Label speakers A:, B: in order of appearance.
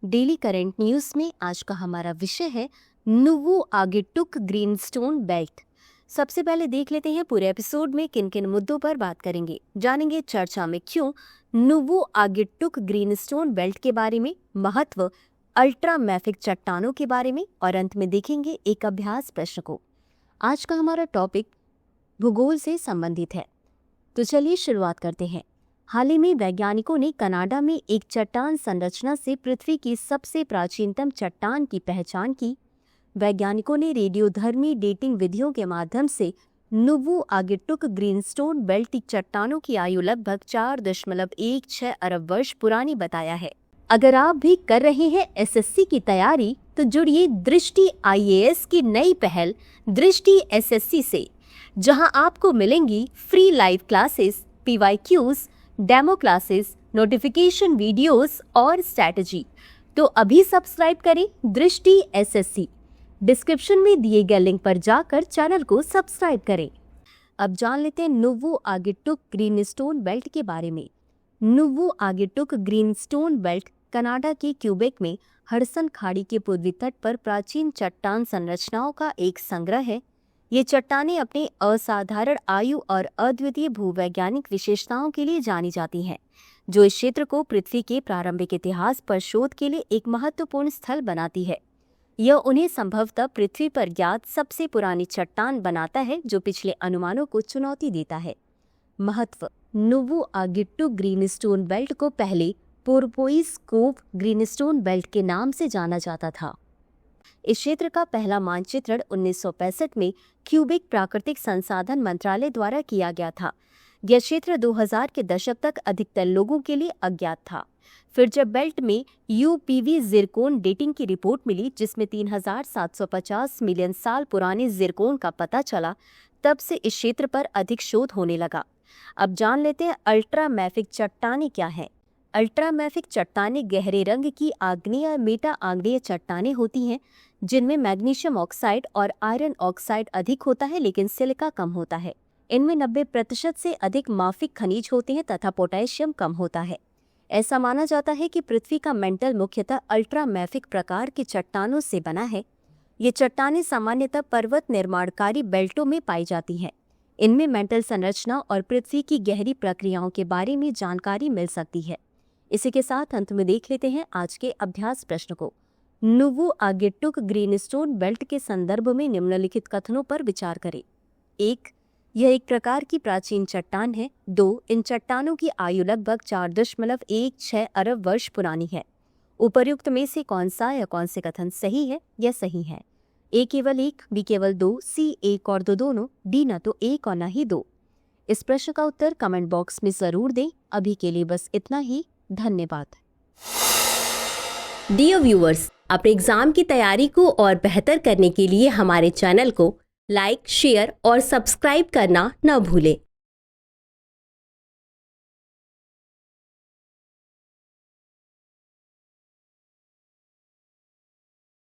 A: Daily current news में आज का हमारा विषय है नुव्वु आगिट्टुक ग्रीनस्टोन बेल्ट। सबसे पहले देख लेते हैं पूरे एपिसोड में किन किन मुद्दों पर बात करेंगे। जानेंगे चर्चा में क्यों, नुव्वु आगिट्टुक ग्रीनस्टोन बेल्ट के बारे में, महत्व, अल्ट्रा मैफिक चट्टानों के बारे में और अंत में देखेंगे एक अभ्यास प्रश्न को। आज का हमारा टॉपिक भूगोल से संबंधित है, तो चलिए शुरुआत करते हैं। हाल ही में वैज्ञानिकों ने कनाडा में एक चट्टान संरचना से पृथ्वी की सबसे प्राचीनतम चट्टान की पहचान की। वैज्ञानिकों ने रेडियोधर्मी डेटिंग विधियों के माध्यम से नुव्वु आगिट्टुक ग्रीनस्टोन बेल्ट चट्टानों की आयु लगभग 4.16 अरब वर्ष पुरानी बताया है। अगर आप भी कर रहे हैं एसएससी की तैयारी तो जुड़िए दृष्टि आईएएस की नई पहल दृष्टि एसएससी से, जहां आपको मिलेंगी free live classes, PYQs, demo classes, notification videos और स्ट्रैटेजी। तो अभी सब्सक्राइब करें दृष्टि एसएससी। डिस्क्रिप्शन में दिए गए लिंक पर जाकर चैनल को सब्सक्राइब करें। अब जान लेते हैं नुव्वु आगिट्टुक ग्रीनस्टोन बेल्ट के बारे में। नुव्वु आगिट्टुक ग्रीनस्टोन बेल्ट कनाडा के क्यूबेक में हडसन खाड़ी के पूर्वी तट पर प्राचीन चट्टान संरचनाओं का एक संग्रह है। ये चट्टानें अपने असाधारण आयु और अद्वितीय भूवैज्ञानिक विशेषताओं के लिए जानी जाती हैं, जो इस क्षेत्र को पृथ्वी के प्रारंभिक इतिहास पर शोध के लिए एक महत्वपूर्ण स्थल बनाती है। यह उन्हें संभवतः पृथ्वी पर ज्ञात सबसे पुरानी चट्टान बनाता है, जो पिछले अनुमानों को चुनौती देता है। महत्व, नुव्वु आगिट्टुक ग्रीनस्टोन बेल्ट को पहले पोर्पोइस कोव ग्रीनस्टोन बेल्ट के नाम से जाना जाता था। इस क्षेत्र का पहला मानचित्रण 1965 में क्यूबेक प्राकृतिक संसाधन मंत्रालय द्वारा किया गया था। यह क्षेत्र 2000 के दशक तक अधिकतर लोगों के लिए अज्ञात था। फिर जब बेल्ट में यूपीवी जिरकोन डेटिंग की रिपोर्ट मिली, जिसमें 3750 मिलियन साल पुराने जिरकोन का पता चला, तब से इस क्षेत्र पर अधिक शोध होने लगा। अब जान लेते हैं अल्ट्रा मैफिक चट्टानें क्या हैं। अल्ट्रा मैफिक चट्टानें गहरे रंग की आग्नेय और मेटा आग्नेय चट्टानें होती हैं, जिनमें मैग्नीशियम ऑक्साइड और आयरन ऑक्साइड अधिक होता है, लेकिन सिलिका कम होता है। इनमें 90% से अधिक माफिक खनिज होते हैं तथा पोटेशियम कम होता है। ऐसा माना जाता है कि पृथ्वी का मेंटल मुख्यतः अल्ट्रा मैफिक प्रकार की चट्टानों से बना है। ये चट्टानें सामान्यतः पर्वत निर्माणकारी बेल्टों में पाई जाती हैं। इनमें मेंटल संरचना और पृथ्वी की गहरी प्रक्रियाओं के बारे में जानकारी मिल सकती है। इसी के साथ अंत में देख लेते हैं आज के अभ्यास प्रश्न को। नुव्वु आगिट्टुक ग्रीनस्टोन बेल्ट के संदर्भ में निम्नलिखित कथनों पर विचार करें। 1. यह एक प्रकार की प्राचीन चट्टान है। 2. इन चट्टानों की आयु लगभग 4.16 अरब वर्ष पुरानी है। उपर्युक्त में से कौन सा या कौन से कथन सही है या सही है? ए केवल 1, बी केवल 2, सी 1 और 2 दोनों, डी न तो 1 और न ही 2। इस प्रश्न का उत्तर कमेंट बॉक्स में जरूर दें। अभी के लिए बस इतना ही। धन्यवाद।
B: डियर व्यूअर्स, अपने एग्जाम की तैयारी को और बेहतर करने के लिए हमारे चैनल को लाइक, शेयर और सब्सक्राइब करना न भूलें।